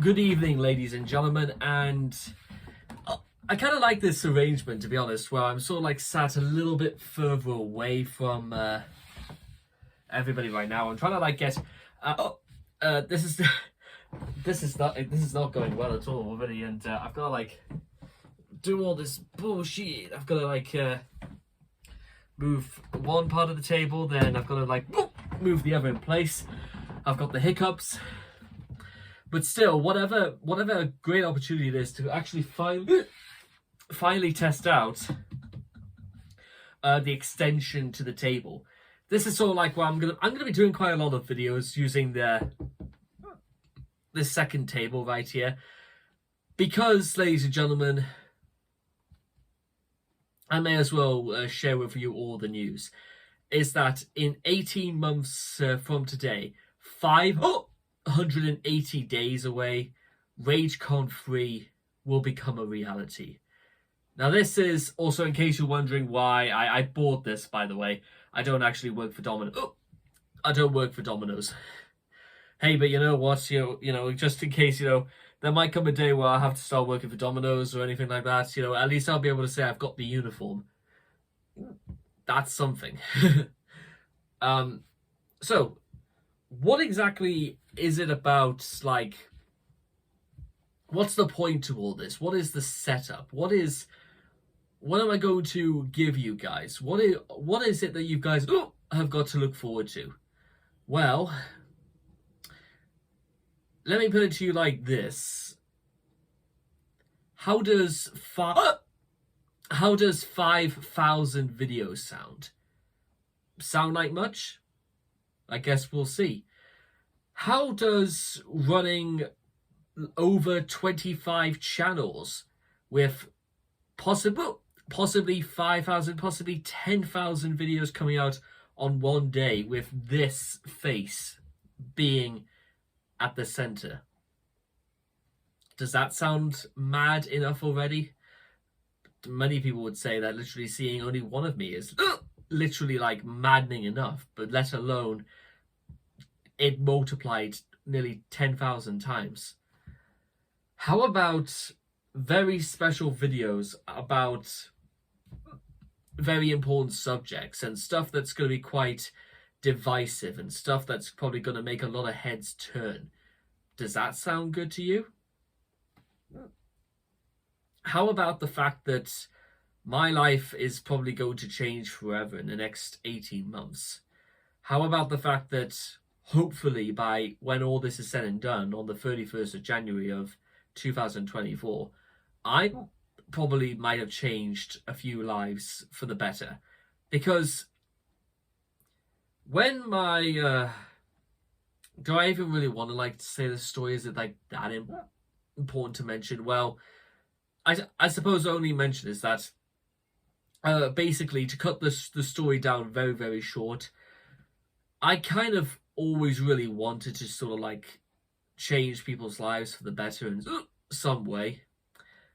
Good evening, ladies and gentlemen, and I kind of like this arrangement, to be honest, where I'm sort of like sat a little bit further away from everybody right now. I'm trying to like get. This is this is not going well at all already, and I've got to like do all this bullshit. I've got to like move one part of the table, then I've got to like move the other in place. I've got the hiccups. But still, whatever great opportunity it is to actually finally test out the extension to the table. This is sort of like where I'm gonna be doing quite a lot of videos using this second table right here, because, ladies and gentlemen, I may as well share with you all the news. Is that in 18 months from today, 180 days away, RageCon 3 will become a reality. Now, this is also, in case you're wondering why I bought this, by the way. I don't actually work for Domino's. Oh, I don't work for Domino's. Hey, but you know what? You know, just in case, there might come a day where I have to start working for Domino's or anything like that. At least I'll be able to say I've got the uniform. That's something. So, what exactly is it about, like, what's the point to all this? What is the setup? What am I going to give you guys? What is it that you guys have got to look forward to? Well, let me put it to you like this. How does 5,000 videos sound? Sound like much? I guess we'll see. How does running over 25 channels with possibly 5,000, possibly 10,000 videos coming out on one day with this face being at the center? Does that sound mad enough already? Many people would say that literally seeing only one of me is literally like maddening enough, but let alone it multiplied nearly 10,000 times. How about very special videos about very important subjects and stuff that's going to be quite divisive and stuff that's probably going to make a lot of heads turn? Does that sound good to you? How about the fact that my life is probably going to change forever in the next 18 months? How about the fact that hopefully by when all this is said and done on the 31st of January of 2024, I probably might have changed a few lives for the better? Because when my do I even really want to like say the story? Is it like that important to mention? Well, I suppose the only mention is that basically, to cut the story down very, very short, I kind of always really wanted to sort of like change people's lives for the better in some way,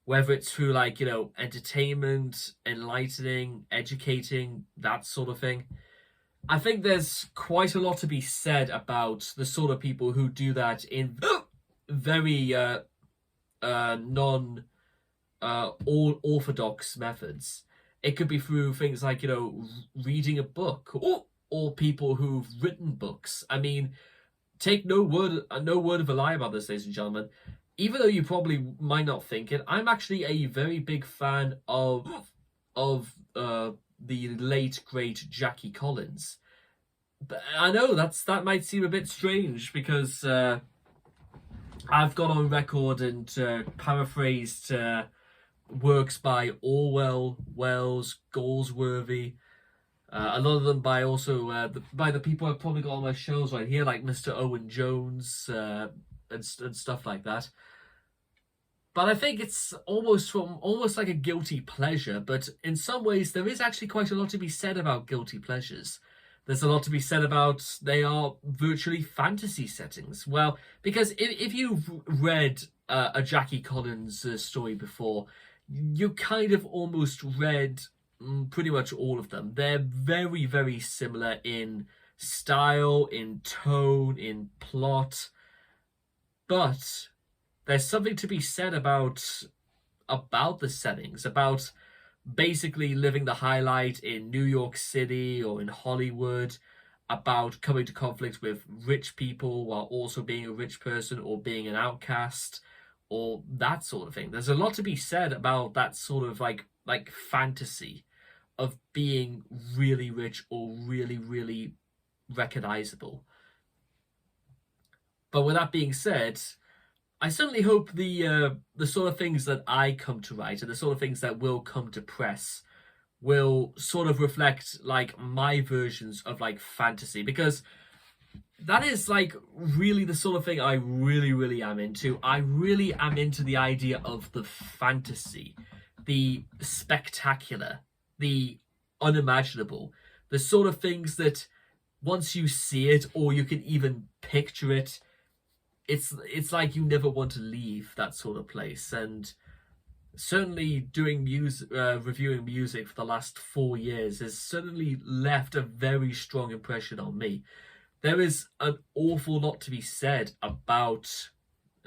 whether it's through like entertainment, enlightening, educating, that sort of thing. I think there's quite a lot to be said about the sort of people who do that in very non all orthodox methods. It could be through things like reading a book, or people who've written books. I mean, take no word of a lie about this, ladies and gentlemen. Even though you probably might not think it, I'm actually a very big fan of the late great Jackie Collins. But I know that might seem a bit strange because I've gone on record and paraphrased works by Orwell, Wells, Galsworthy. A lot of them by also by the people I've probably got on my shows right here, like Mr. Owen Jones and stuff like that. But I think it's almost like a guilty pleasure. But in some ways, there is actually quite a lot to be said about guilty pleasures. There's a lot to be said about they are virtually fantasy settings. Well, because if you've read a Jackie Collins story before, you kind of almost read pretty much all of them. They're very, very similar in style, in tone, in plot. But there's something to be said about the settings, about basically living the highlight in New York City or in Hollywood, about coming to conflict with rich people while also being a rich person or being an outcast or that sort of thing. There's a lot to be said about that sort of like fantasy of being really rich or really, really recognizable. But with that being said, I certainly hope the sort of things that I come to write and the sort of things that will come to press will sort of reflect like my versions of like fantasy, because that is like really the sort of thing I really, really am into. I really am into the idea of the fantasy, the spectacular, the unimaginable, the sort of things that once you see it or you can even picture it, it's like you never want to leave that sort of place. And certainly doing music, reviewing music for the last 4 years has certainly left a very strong impression on me. There is an awful lot to be said about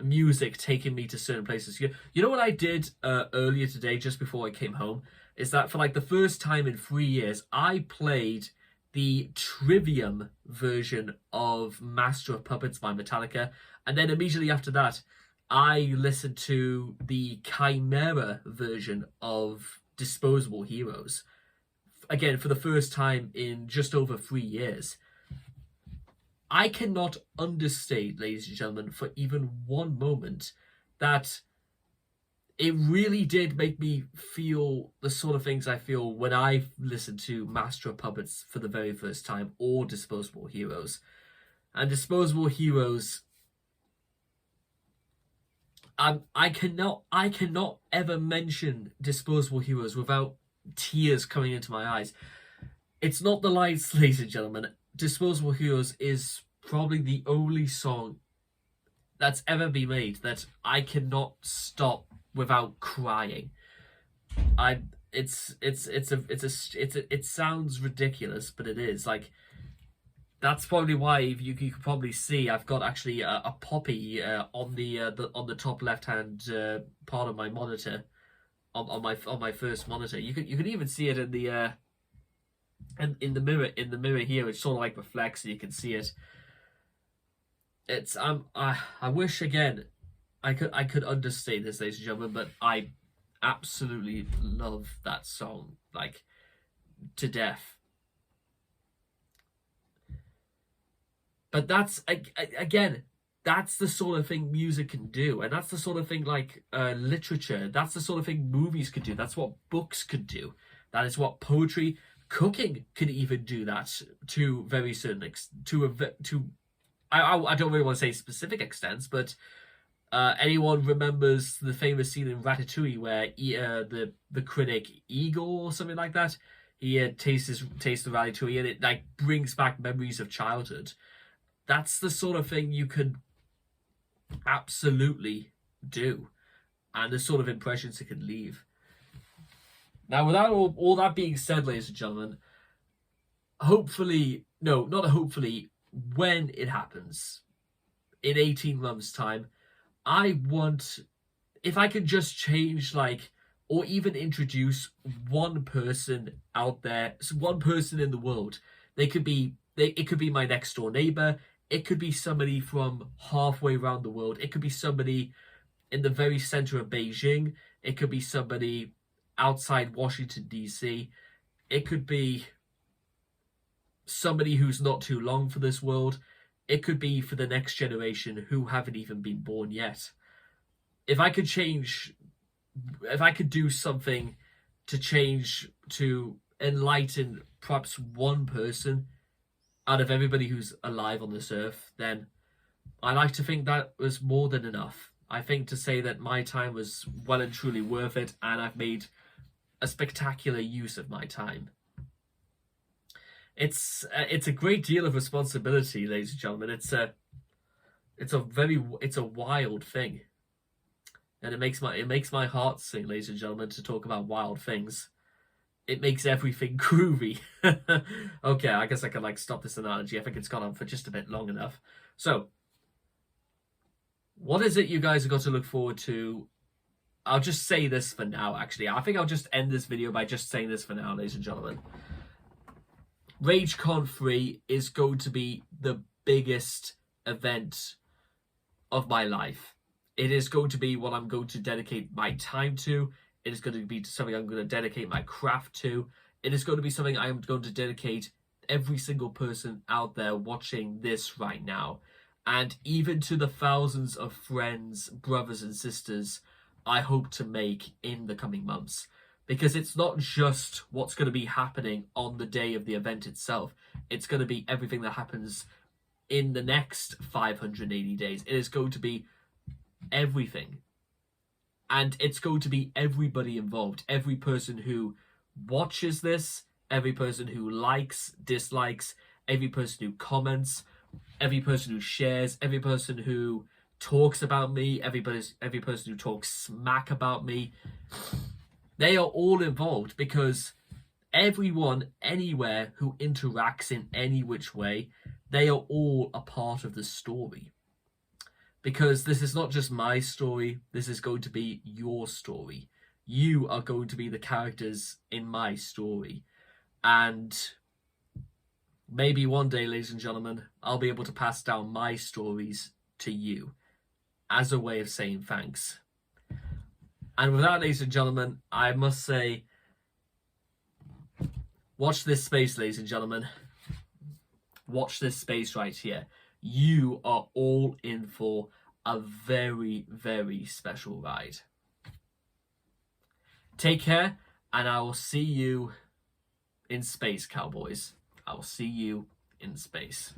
music taking me to certain places. You know what I did earlier today, just before I came home, is that for like the first time in 3 years, I played the Trivium version of Master of Puppets by Metallica, and then immediately after that, I listened to the Chimera version of Disposable Heroes, again for the first time in just over 3 years. I cannot understate, ladies and gentlemen, for even one moment that it really did make me feel the sort of things I feel when I listened to Master of Puppets for the very first time, or Disposable Heroes. And Disposable Heroes, I cannot ever mention Disposable Heroes without tears coming into my eyes. It's not the lights, ladies and gentlemen. Disposable Heroes is probably the only song that's ever been made that I cannot stop without crying. It sounds ridiculous, but it is. Like, that's probably why you can probably see I've got actually a poppy on the top left hand part of my monitor, on my first monitor. You can even see it in the in the mirror here. It sort of like reflects, and you can see it. It's I wish again I could understate this, ladies and gentlemen, but I absolutely love that song like to death. But that's again, that's the sort of thing music can do, and that's the sort of thing like literature. That's the sort of thing movies could do. That's what books could do. That is what poetry, cooking could even do. That to very certain I don't really want to say specific extents, but anyone remembers the famous scene in Ratatouille where the critic Igor or something like that, he tastes the ratatouille, and it like brings back memories of childhood. That's the sort of thing you can absolutely do, and the sort of impressions it can leave. Now, without all that being said, ladies and gentlemen, hopefully, no, not hopefully, when it happens, in 18 months' time, I want, if I could just change, like, or even introduce one person out there, one person in the world. It could be my next door neighbor. It could be somebody from halfway around the world. It could be somebody in the very center of Beijing. It could be somebody outside Washington, D.C. It could be somebody who's not too long for this world. It could be for the next generation who haven't even been born yet. If I could do something to change, to enlighten perhaps one person out of everybody who's alive on this earth, then I like to think that was more than enough. I think to say that my time was well and truly worth it, and I've made a spectacular use of my time. It's a great deal of responsibility, ladies and gentlemen. It's a wild thing, and it makes my heart sing, ladies and gentlemen, to talk about wild things. It makes everything groovy. Okay, I guess I can stop this analogy. I think it's gone on for just a bit long enough. So, What is it you guys have got to look forward to? I'll just say this for now, actually. I think I'll just end this video by just saying this for now, ladies and gentlemen. RageCon 3 is going to be the biggest event of my life. It is going to be what I'm going to dedicate my time to. It is going to be something I'm going to dedicate my craft to. It is going to be something I am going to dedicate every single person out there watching this right now. And even to the thousands of friends, brothers and sisters I hope to make in the coming months. Because it's not just what's going to be happening on the day of the event itself. It's going to be everything that happens in the next 580 days. It is going to be everything. And it's going to be everybody involved. Every person who watches this, every person who likes, dislikes, every person who comments, every person who shares, every person who talks about me, every person who talks smack about me. They are all involved because everyone anywhere who interacts in any which way, they are all a part of the story. Because this is not just my story, this is going to be your story. You are going to be the characters in my story. And maybe one day, ladies and gentlemen, I'll be able to pass down my stories to you as a way of saying thanks. And with that, ladies and gentlemen, I must say, watch this space, ladies and gentlemen. Watch this space right here. You are all in for a very, very special ride. Take care, and I will see you in space, cowboys. I will see you in space.